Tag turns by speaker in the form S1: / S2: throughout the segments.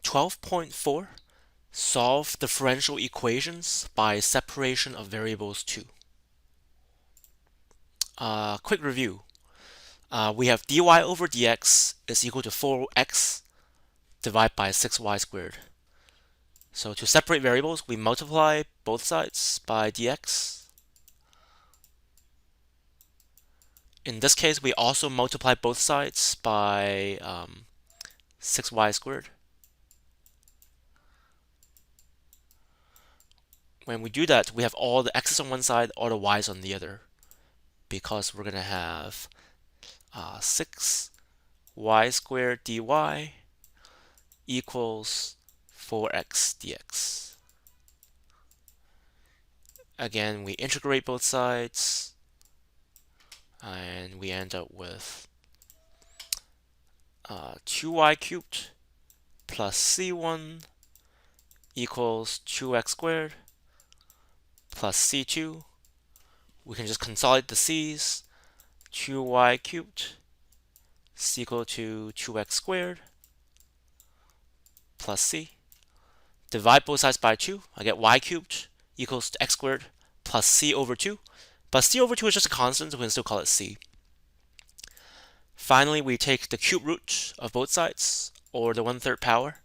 S1: 12.4. Solve differential equations by separation of variables 2. Quick review. We have dy over dx is equal to 4x divided by 6y squared. So to separate variables, we multiply both sides by dx. In this case, we also multiply both sides by 6y squared. When we do that, we have all the x's on one side, all the y's on the other, because we're going to have 6y squared dy equals 4x dx. Again, we integrate both sides, and we end up with 2y cubed plus c1 equals 2x squared plus c2. We can just consolidate the c's. 2y cubed is equal to 2x squared plus c. Divide both sides by 2. I get y cubed equals to x squared plus c over 2. But c over 2 is just a constant, so we can still call it c. Finally, we take the cube root of both sides, or the 1/3 power.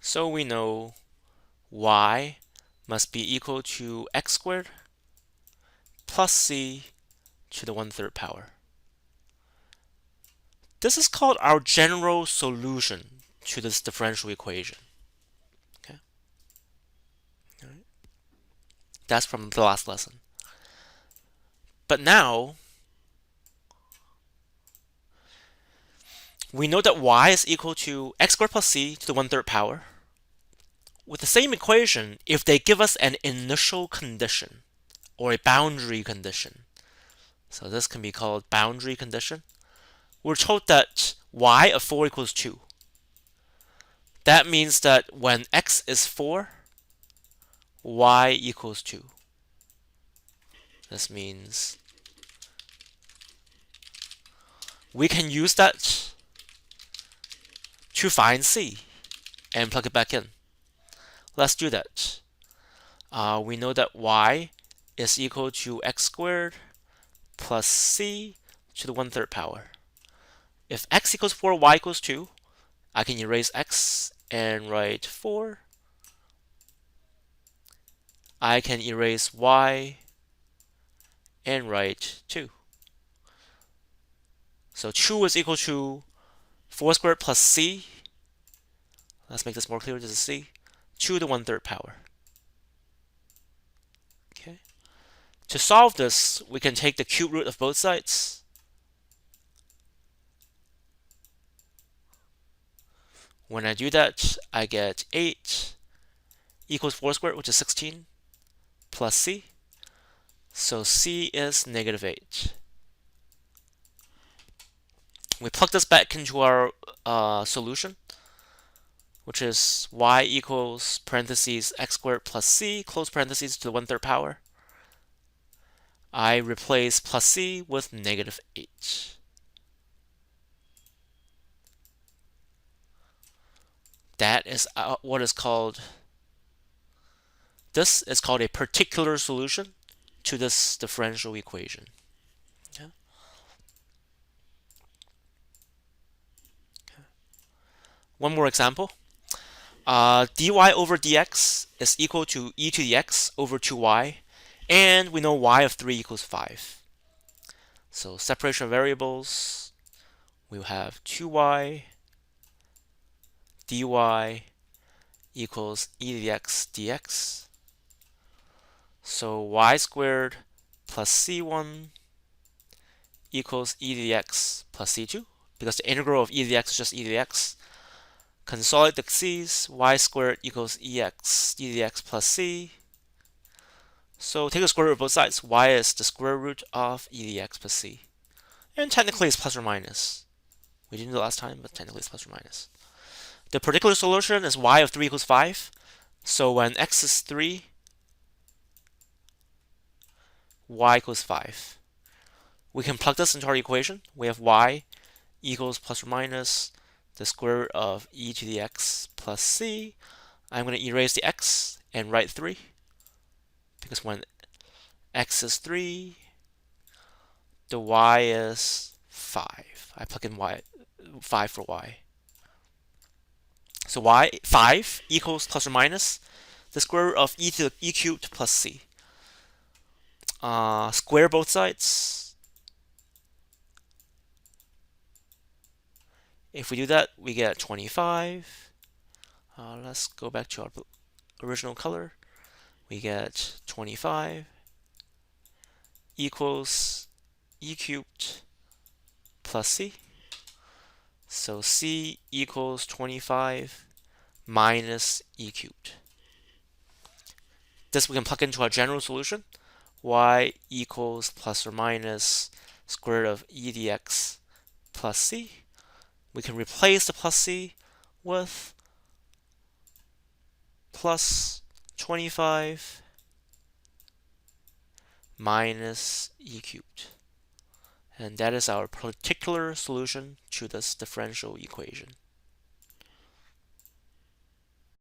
S1: So we know y must be equal to x squared plus c to the 1/3 power. This is called our general solution to this differential equation. Okay. All right. That's from the last lesson. But now, we know that y is equal to x squared plus c to the 1/3 power. With the same equation, if they give us an initial condition or a boundary condition, so this can be called boundary condition, we're told that y of 4 equals 2. That means that when x is 4, y equals 2. This means we can use that to find c and plug it back in. Let's do that. We know that y is equal to x squared plus c to the 1/3 power. If x equals 4, y equals 2, I can erase x and write 4. I can erase y and write 2. So 2 is equal to 4 squared plus c. Let's make this more clear. This is c. To the 1/3 power. Okay. To solve this, we can take the cube root of both sides. When I do that, I get 8 equals 4 squared, which is 16, plus c. So c is negative 8. We plug this back into our solution, which is y equals parentheses x squared plus c, close parentheses, to the 1/3 power. I replace plus c with negative 8. That is what is called, this is called a particular solution to this differential equation. Okay. One more example. Dy over dx is equal to e to the x over 2y, and we know y of 3 equals 5. So separation of variables, we have 2y dy equals e to the x dx. So y squared plus c1 equals e to the x plus c2, because the integral of e to the x is just e to the x. Consolidate the c's, y squared equals e to the x plus c. So take the square root of both sides. Y is the square root of e to the x plus c. And technically it's plus or minus. We didn't do it last time, but technically it's plus or minus. The particular solution is y of 3 equals 5. So when x is 3, y equals 5. We can plug this into our equation. We have y equals plus or minus the square root of e to the x plus c. I'm going to erase the x and write 3, because when x is 3, the y is 5. I plug in 5 for y. So y 5 equals plus or minus the square root of e to the e cubed plus c. Square both sides. If we do that, we get 25. Let's go back to our original color. We get 25 equals e cubed plus c. So c equals 25 minus e cubed. This we can plug into our general solution. Y equals plus or minus square root of e dx plus c. We can replace the plus c with plus 25 minus e cubed. And that is our particular solution to this differential equation.